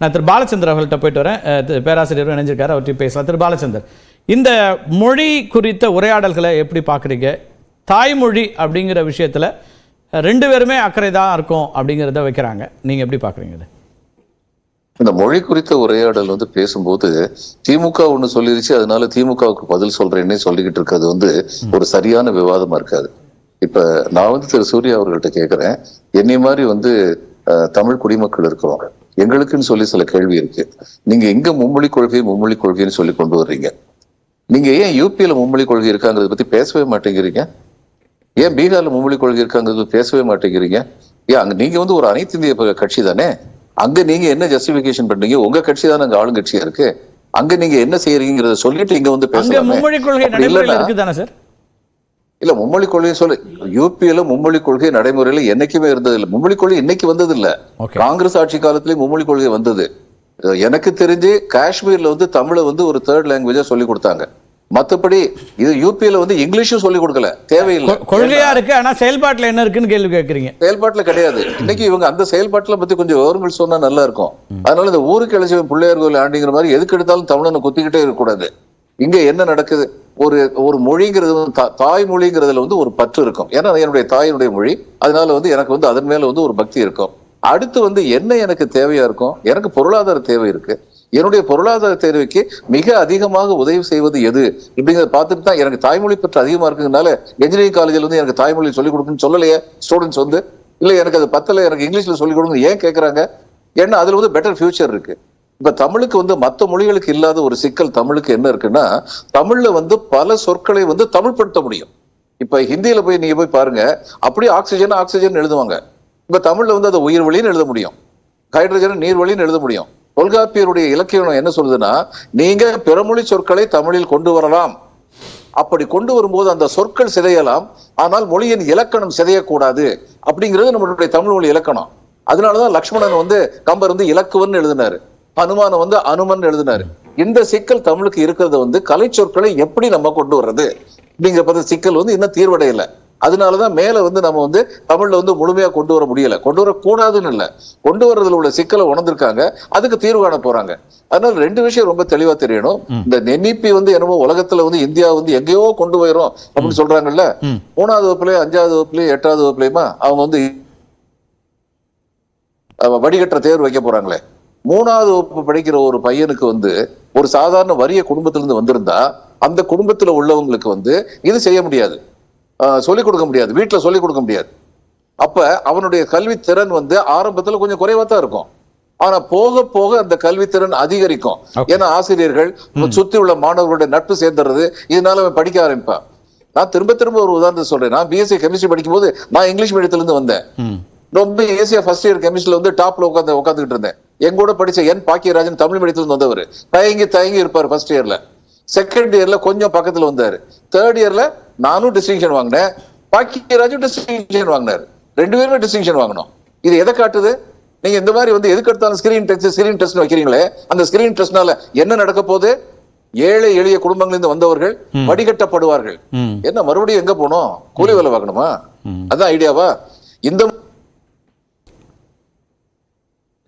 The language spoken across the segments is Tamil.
நான் திரு பாலச்சந்தர் அவர்கள்ட்ட போயிட்டு வரேன். பேராசிரியர் இணைஞ்சிருக்காரு, அவர்கிட்ட பேசலாம். திரு பாலச்சந்தர், இந்த மொழி குறித்த உரையாடல்களை எப்படி பார்க்குறீங்க? தாய்மொழி அப்படிங்கிற விஷயத்தில் ரெண்டு பேருமே அக்கறை தான் இருக்கும் அப்படிங்கிறத வைக்கிறாங்க. நீங்கள் எப்படி பார்க்குறீங்க? இந்த மொழி குறித்த உரையாடல் பேசும்போது திமுக ஒண்ணு சொல்லிருச்சு, அதனால திமுகவுக்கு பதில் சொல்றேன்னே சொல்லிக்கிட்டு இருக்கிறது ஒரு சரியான விவாதமா இருக்காது. இப்ப நான் திரு சூர்யா அவர்கள்ட்ட கேட்கிறேன், என்னை மாதிரி தமிழ் குடிமக்கள் இருக்கிறோம், எங்களுக்குன்னு சொல்லி சில கேள்வி இருக்கு. நீங்க எங்க மும்மொழி கொள்கைன்னு சொல்லி கொண்டு வர்றீங்க? நீங்க ஏன் யூபியில மும்மொழி கொள்கை இருக்காங்கிறத பத்தி பேசவே மாட்டேங்கிறீங்க? ஏன் பீகார்ல மும்மொழி கொள்கை இருக்காங்கிறது பேசவே மாட்டேங்கிறீங்க? ஏன் அங்க நீங்க ஒரு அனைத்து இந்திய கட்சி தானே, அங்க நீங்க என்ன ஜஸ்டிபிகேஷன் பண்றீங்க? உங்க கட்சி தானே அங்க ஆளுங்கட்சியா இருக்கு, அங்க நீங்க என்ன செய்யறீங்கிறத சொல்லிட்டு இங்க பேசலாமே. இல்ல மும்மொழி கொள்கை சொல்லு, யூபியில மும்மொழி கொள்கை நடைமுறையில என்னைக்குமே இருந்தது இல்ல. மும்மொழி கொள்கை இன்னைக்கு வந்தது இல்ல, காங்கிரஸ் ஆட்சி காலத்திலேயே மும்மொழி கொள்கை வந்தது. எனக்கு தெரிஞ்சு காஷ்மீர்ல தமிழை ஒரு தேர்ட் லாங்குவேஜா சொல்லி கொடுத்தாங்க. மத்தபடி இது யூபியில இங்கிலீஷும் சொல்லி கொடுக்கல, தேவையில்லை. கொள்கையா இருக்கு, ஆனா செயல்பாட்டுல என்ன இருக்குன்னு கேள்வி கேட்கறீங்க. செயல்பாட்டுல கிடையாது. இன்னைக்கு இவங்க அந்த செயல்பாட்டுல பத்தி கொஞ்சம் விவரங்கள் சொன்னா நல்லா இருக்கும். அதனால இந்த ஊருக்கு இளைச்ச பிள்ளையார் கோயில் ஆண்டிங்கிற மாதிரி எதுக்கு எடுத்தாலும் தமிழனை குத்திக்கிட்டே இருக்கக்கூடாது. இங்க என்ன நடக்குது? ஒரு மொழிங்கிறது தாய்மொழிங்கிறதுல ஒரு பற்று இருக்கும். ஏன்னா என்னுடைய தாயினுடைய மொழி, அதனால எனக்கு அதன் மேல ஒரு பக்தி இருக்கும். அடுத்து என்ன எனக்கு தேவையா இருக்கும்? எனக்கு பொருளாதார தேவை இருக்கு. என்னுடைய பொருளாதார தேவைக்கு மிக அதிகமாக உதவி செய்வது எது இப்படிங்கிறத பார்த்துட்டு தான் எனக்கு தாய்மொழி பற்றி அதிகமா இருக்குனால என்ஜினியரிங் காலேஜில் எனக்கு தாய்மொழி சொல்லிக் கொடுக்கணும்னு சொல்லலையே ஸ்டூடெண்ட்ஸ். இல்ல எனக்கு அது பத்தல, எனக்கு இங்கிலீஷ்ல சொல்லிக் கொடுங்க ஏன் கேட்கறாங்க? ஏன்னா அதுல பெட்டர் ஃபியூச்சர் இருக்கு. இப்ப தமிழுக்கு மத்த மொழிகளுக்கு இல்லாத ஒரு சிக்கல் தமிழுக்கு என்ன இருக்குன்னா, தமிழ்ல பல சொற்களை தமிழ்படுத்த முடியும். இப்ப ஹிந்தியில நீங்க போய் பாருங்க, அப்படியே ஆக்சிஜன் எழுதுவாங்க. இப்ப தமிழ்ல அதை உயிர் வழின்னு எழுத முடியும், ஹைட்ரஜன் நீர் வழின்னு எழுத முடியும். தொல்காப்பியருடைய இலக்கியம் என்ன சொல்லுதுன்னா, நீங்க பிறமொழி சொற்களை தமிழில் கொண்டு வரலாம். அப்படி கொண்டு வரும்போது அந்த சொற்கள் சிதையலாம், ஆனால் மொழியின் இலக்கணம் சிதையக்கூடாது அப்படிங்கிறது நம்மளுடைய தமிழ் மொழி இலக்கணம். அதனாலதான் லக்ஷ்மணன் கம்பர் இலக்குவன் எழுதினாரு, ஹனுமான அனுமன் எழுதினாரு. இந்த சிக்கல் தமிழுக்கு இருக்கிறது கலை சொற்களை எப்படி நம்ம கொண்டு வர்றது அப்படிங்கிற சிக்கல் இன்னும் தீர்வடையல. அதனாலதான் மேல நம்ம தமிழ்ல முழுமையா கொண்டு வர முடியல. கொண்டு வரக்கூடாதுன்னு இல்ல, கொண்டு வர்றதுல உள்ள சிக்கலை உணர்ந்திருக்காங்க, அதுக்கு தீர்வு காண போறாங்க. அதனால ரெண்டு விஷயம் ரொம்ப தெளிவா தெரியணும். இந்த NEP என்னமோ உலகத்துல இந்தியா எங்கேயோ கொண்டு போயிரும் அப்படின்னு சொல்றாங்கல்ல, 3வது வகுப்புலயும் 5வது வகுப்புலயும் 8வது வகுப்புலயுமா அவங்க வடிகட்டுற தேர்வு வைக்க போறாங்களே. 3வது வகுப்பு படிக்கிற ஒரு பையனுக்கு ஒரு சாதாரண வறிய குடும்பத்திலிருந்து வந்திருந்தா அந்த குடும்பத்துல உள்ளவங்களுக்கு இது செய்ய முடியாது, சொல்லிக் கொடுக்க முடியாது, வீட்டுல சொல்லிக் கொடுக்க முடியாது. அப்ப அவனுடைய கல்வி திறன் ஆரம்பத்துல கொஞ்சம் குறைவா தான் இருக்கும். ஆனா போக போக அந்த கல்வி திறன் அதிகரிக்கும். ஏன்னா ஆசிரியர்கள் சுத்தி உள்ள மாணவர்களுடைய நட்பு சேர்ந்துறது, இதனால அவன் படிக்க ஆரம்பிப்பான். நான் திரும்ப திரும்ப ஒரு உதாரணத்தை சொல்றேன். நான் BSc கெமிஸ்ட்ரி படிக்கும் போது நான் இங்கிலீஷ் மீடியத்துல இருந்து வந்தேன். ரொம்ப ஈஸியா ஃபர்ஸ்ட் இயர் கெமிஸ்ட்ரியில டாப்ல உட்காந்துக்கிட்டு இருந்தேன். என் கூட படிச்ச N பாக்கியராஜன் தமிழ் மீடியத்துல இருந்து வந்தவர், தயங்கி இருப்பார் ஃபர்ஸ்ட் இயர்ல. செகண்ட் இயர்ல கொஞ்சம் பக்கத்துல வந்தாரு. தேர்ட் இயர்ல நானும் டிஸ்டிங்ஷன் வாங்கினேன், பாக்கியராஜும் டிஸ்டிங்ஷன் வாங்கினாரு. 2 பேருமே டிஸ்டிங்ஷன் வாங்கணும். இது எதை காட்டுது? நீங்க இந்த மாதிரி எதுக்கு எடுத்தாலும் ஸ்கிரீன் டெஸ்ட் வைக்கிறீங்களே, அந்த ஸ்கிரீன் டெஸ்ட்னால என்ன நடக்க போகுது? ஏழை எளிய குடும்பங்களிலிருந்து வந்தவர்கள் வடிகட்டப்படுவார்கள். என்ன மறுபடியும் எங்க போனோம்? கூலி வேலை வாங்கணுமா? அதான் ஐடியாவா? இந்த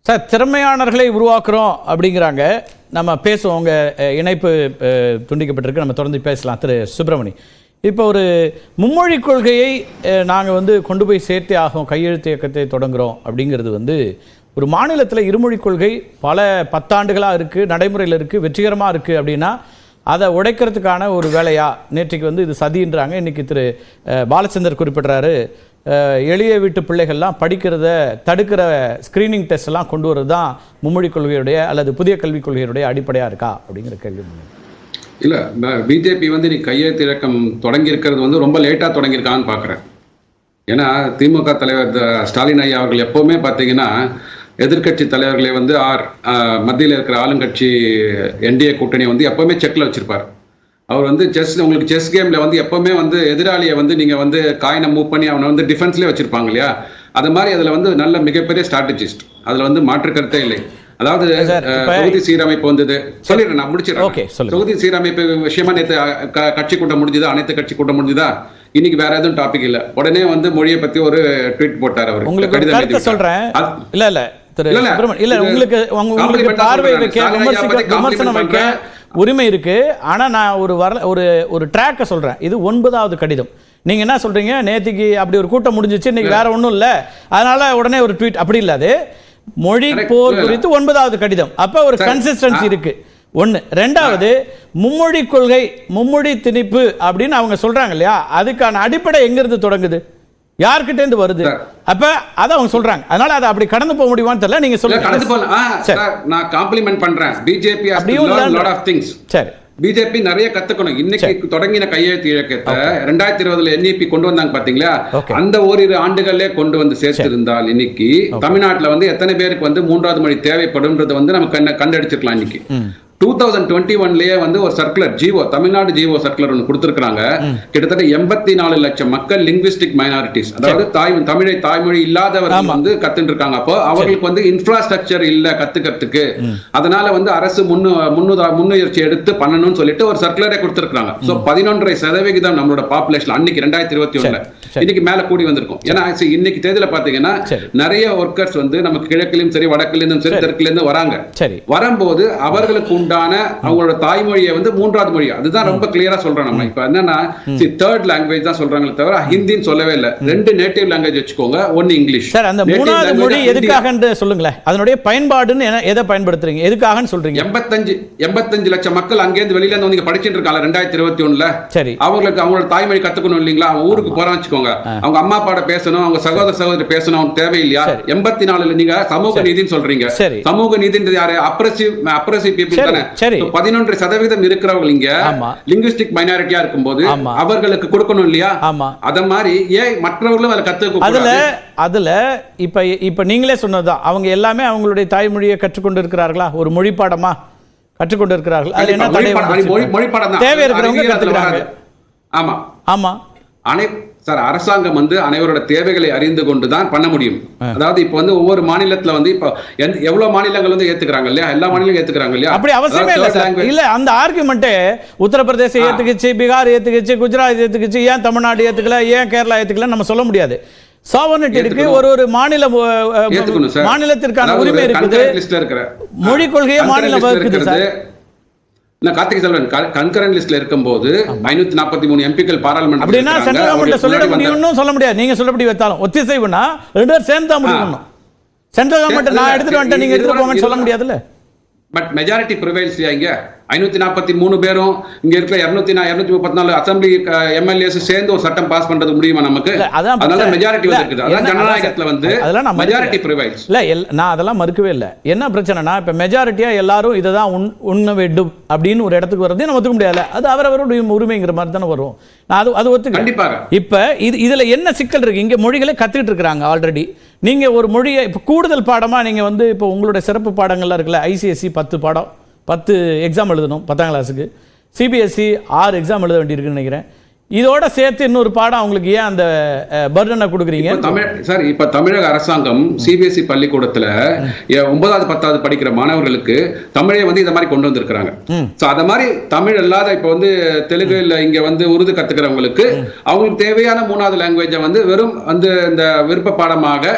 சார் திறமையானவர்களை உருவாக்குறோம் அப்படிங்கிறாங்க. நம்ம பேசுவோம், உங்கள் இணைப்பு துண்டிக்கப்பட்டிருக்கு, நம்ம தொடர்ந்து பேசலாம். திரு சுப்பிரமணி, இப்போ ஒரு மும்மொழி கொள்கையை நாங்கள் கொண்டு போய் சேர்த்தே ஆகும், கையெழுத்து இயக்கத்தை தொடங்குகிறோம் அப்படிங்கிறது ஒரு மாநிலத்தில் இருமொழி கொள்கை பல 10 ஆண்டுகளாக இருக்குது, நடைமுறையில் இருக்குது, வெற்றிகரமாக இருக்குது அப்படின்னா அதை உடைக்கிறதுக்கான ஒரு வேலையா? நேற்றைக்கு இது சதின்றாங்க. இன்றைக்கி திரு பாலச்சந்தர் குறிப்பிட்றாரு, எளிய வீட்டு பிள்ளைகள்லாம் படிக்கிறத தடுக்கிற ஸ்கிரீனிங் டெஸ்ட் எல்லாம் கொண்டு வரது தான் மும்மொழி கொள்கையுடைய அல்லது புதிய கல்விக் கொள்கையுடைய அடிப்படையாக இருக்கா அப்படிங்கிற கேள்வி. இல்லை, பிஜேபி நீ கையெழுத்து இயக்கம் தொடங்கி இருக்கிறது ரொம்ப லேட்டாக தொடங்கியிருக்கான்னு பார்க்குறேன். ஏன்னா திமுக தலைவர் ஸ்டாலின் ஐயா அவர்கள் எப்போவுமே பார்த்தீங்கன்னா எதிர்கட்சி தலைவர்களை மத்தியில் இருக்கிற ஆளுங்கட்சி NDA கூட்டணி எப்போவுமே செக்கில் வச்சிருப்பார். அவர் உங்களுக்கு செஸ் கேமில் எப்போவுமே எதிராளியை நீங்கள் காயினை மூவ் பண்ணி அவனை டிஃபென்ஸ்லேயே வச்சிருப்பாங்க இல்லையா, அது மாதிரி அதில் நல்ல மிகப்பெரிய ஸ்ட்ராட்டஜிஸ்ட், அதில் மாற்று கருத்தே இல்லை. அதாவது தொகுதி சீரமைப்பு சொல்லிடுறேன், நான் முடிச்சிடறேன். தொகுதி சீரமைப்பு விஷயமா நேற்று கட்சி கூட்டம் முடிஞ்சுதா, அனைத்து கட்சி கூட்டம் முடிஞ்சுதா? இன்னைக்கு வேற எதுவும் டாபிக் இல்ல, உடனே மொழியை பத்தி ஒரு ட்வீட் போட்டார் அவர். உங்களுக்கு கடிதம் சொல்றேன். இல்ல திரு சுப்பிரமணியன், இல்ல உங்களுக்கு பார்வை வைக்க விமர்சனம் வைக்க உரிமை இருக்கு. ஆனா நான் ஒரு ட்ராக்க சொல்றேன். இது 9வது கடிதம். நீங்க என்ன சொல்றீங்க, நேத்திக்கு அப்படி ஒரு கூட்டம் முடிஞ்சிச்சு, இன்னைக்கு வேற ஒண்ணும் இல்ல, அதனால உடனே ஒரு ட்வீட், அப்படி இல்ல. அது மொழி போர் குறித்து 9வது கடிதம். அப்ப ஒரு கன்சிஸ்டன்சி இருக்கு. ஒண்ணு. ரெண்டாவது, மும்மொழி கொள்கை, மும்மொழி திணிப்பு அப்படின்னு அவங்க சொல்றாங்க இல்லையா, அதுக்கான அடிப்படை எங்க இருந்து தொடங்குது, யார்கிட்ட இருந்து வருது? அப்ப அத அவங்க சொல்றாங்க. அதனால அதை அப்படி கடந்து போக முடியுமான்னு தெரியல. நீங்க சொல்லுங்க. கடந்து போகலாம். நான் காம்ப்ளிமெண்ட் பண்றேன். BJP has to learn a lot of things. சரி, பிஜேபி நிறைய கத்துக்கணும். இன்னைக்கு தொடங்கின கையெழுத்து இயக்கத்தை 2020 NEP கொண்டு வந்தாங்க பாத்தீங்களா, அந்த ஓரிரு ஆண்டுகளே கொண்டு வந்து சேர்த்திருந்தால் இன்னைக்கு தமிழ்நாட்டுல எத்தனை பேருக்கு 3வது மொழி தேவைப்படும்ன்றது நம்ம கண்டடிச்சிருக்கலாம். இன்னைக்கு 2021லயே ஒரு circular GO, Tamil Nadu GO circular ஒன்று கொடுத்திருக்காங்க. கிட்டத்தட்ட 84 லட்சம் மக்கள் லிங்குவிஸ்டிக் மைனாரிட்டிஸ், அதாவது தமிழை தாய்மொழி இல்லாதவர்கள் கத்துட்டு இருக்காங்க. அப்போ அவங்களுக்கு இன்ஃப்ராஸ்ட்ரக்சர் இல்ல கத்துக்கிறதுக்கு, அதனால அரசு முன்முயற்சி எடுத்து பண்ணணும்னு சொல்லிட்டு ஒரு சர்க்குலரே கொடுத்திருக்காங்க. சோ 11.5% நம்மளோட பாப்புலேஷன் அன்னைக்கு 2021ல, இன்னைக்கு மேல கூடி வந்திருக்கும். ஏன்னா இன்னைக்கு தேதியில பாத்தீங்கன்னா நிறைய ஒர்க்கர்ஸ் நமக்கு கிழக்கிலும் சரி வடக்கிலும் சரி தெற்குல வராங்க. வரும்போது அவர்களுக்கு அவங்களோட தாய்மொழியை 3வது மொழி, அதுதான் ரொம்ப கிளியரா சொல்றோம். நம்ம இப்ப என்னன்னா தேர்ட் லாங்குவேஜ் தான் சொல்றாங்களே தவிர ஹிந்தின்னு சொல்லவே இல்லை. 2 நேட்டிவ் லாங்குவேஜ் வச்சுக்கோங்க, 1 இங்கிலீஷ். சார், அந்த 3வது மொழி எதுக்காக சொல்லுங்களேன், அதனுடைய பயன்பாடுன்னு எதை பயன்படுத்துறீங்க, எதுக்காகன்னு சொல்றீங்க? 85 லட்சம் மக்கள் அங்கேருந்து வெளியில இருந்து படிச்சுட்டு இருக்காங்க 2021ல. சரி, அவங்களுக்கு அவங்களோட தாய்மொழி கத்துக்கணும் இல்லீங்களா? அவங்க ஊருக்கு போறான்னு வச்சுக்கோங்க, அவங்க அம்மா அப்பாட பேசணும், அவங்க சகோதர சகோதரி பேசணும், அவங்க தேவையில்லையா? 84 நீங்க சமூக நீதினு சொல்றீங்க. சமூக நீதின்றது யாரு? Abrasive people. 11% இருக்கிறவங்க இங்க லிங்குவிஸ்டிக் மைனாரிட்டியா இருக்கும்போது அவர்களுக்கு கொடுக்கணும் இல்லையா? அத மாதிரி ஏன் மற்றவர்களும் அதை கத்துக்க? அதுல இப்ப நீங்களே சொன்னதுதான், அவங்க எல்லாமே அவங்களுடைய தாய்மொழியை கற்றுக்கொண்டு இருக்கிறார்களா? ஒரு மொழி பாடமா கற்றுக்கொண்டு இருக்கிறார்கள்? அது என்ன மொழி பாடம் தேவை இருக்கிறவங்க கத்துக்கிறாங்க. ஆமா ஆமா. சார், அரசாங்கம் அனைவரோட தேவைகளை அறிந்து கொண்டுதான் பண்ண முடியும். அதாவது இப்ப ஒவ்வொரு மாநிலத்துல இப்ப எவ்வளவு மாநிலங்கள் ஏத்துக்கிறாங்க இல்லையா? எல்லா மாநிலங்களும் ஏத்துக்கிறாங்க இல்லையா? அப்படி அவசியமே இல்ல சார். இல்ல, அந்த ஆர்குமெண்ட் உத்தரப்பிரதேசம் ஏத்துக்கிச்சு, பீகார் ஏத்துக்கிச்சு, குஜராத் ஏத்துக்கிச்சு, ஏன் தமிழ்நாடு ஏத்துக்கல, ஏன் கேரளா ஏத்துக்கல நம்ம சொல்ல முடியாது. சாவர்னிட்டி இருக்கு, ஒரு மாநிலத்திற்கான உரிமை இருக்குது. மொழி கொள்கையை மாநிலம் வகுக்குது சார். கார்த்திக் செல்வன் கன்கரண்ட் லிஸ்ட்ல இருக்கும்போது 543 எம்பிக்கள் பாராளுமன்ற அப்படினா சென்ட்ரல் கவர்மெண்ட் சொல்ல முடியும்னு சொல்ல முடியாது. நீங்க சொல்லபடி வைத்தாலும் ஒத்திசைவுனா ரெண்டு பேரும் சேர்ந்து தான் முடியும். சென்ட்ரல் கவர்மெண்ட் நான் எடுத்துட்டு வந்துட்டேன் நீங்க எடுத்துட்டு போங்கன்னு சொல்ல முடியாதுல்ல. பட் மெஜாரிட்டி ப்ரிவைல்ஸ் இங்க 543 பேரும் இங்க இருக்கிற 234 அசெம்பிளி எம்எல்ஏஸ் சேர்ந்து ஒரு சட்டம் பாஸ் பண்றது முடியுமா நமக்கு? அதனால மெஜாரிட்டி இருக்குது. அதான் ஜனநாயகத்துல மெஜாரிட்டி ப்ரிவைல்ஸ். இல்ல, நான் அதெல்லாம் மறுக்கவே இல்லை. என்ன பிரச்சனைனா, இப்ப மெஜாரிட்டியா எல்லாரும் இதை தான் உண்ண வேண்டும் அப்படின்னு ஒரு இடத்துக்கு வரது நம்ம ஒத்துக்க முடியாது. அது அவரவருடைய உரிமைங்கிற மாதிரி தானே வரும். நான் அது ஒத்துக்க கண்டிப்பாக. இப்ப இதுல என்ன சிக்கல் இருக்கு? இங்க மொழிகளை கத்துக்கிட்டு இருக்காங்க ஆல்ரெடி. நீங்க ஒரு மொழியை இப்ப கூடுதல் பாடமா நீங்க இப்ப உங்களுடைய சிறப்பு பாடங்கள்லாம் இருக்குல்ல, ஐசிஎஸ்சி 10 பாடம் 10 எக்ஸாம் எழுதணும் 10ஆம் கிளாஸுக்கு, சிபிஎஸ்சி 6 எக்ஸாம் எழுத வேண்டியிருக்குன்னு நினைக்கிறேன். இதோட சேர்த்து இன்னொரு பாடம் அவங்களுக்கு ஏன் அந்த பர்டனை கொடுக்குறீங்க? சார், இப்ப தமிழக அரசாங்கம் சிபிஎஸ்சி பள்ளிக்கூடத்துல 9வது 10வது படிக்கிற மாணவர்களுக்கு தமிழை இந்த மாதிரி கொண்டு வந்திருக்கிறாங்க. அத மாதிரி தமிழ் இல்லாத இப்ப தெலுங்கு இல்ல இங்க உருது கத்துக்கிறவங்களுக்கு அவங்களுக்கு தேவையான 3வது லாங்குவேஜை வெறும் இந்த விருப்ப பாடமாக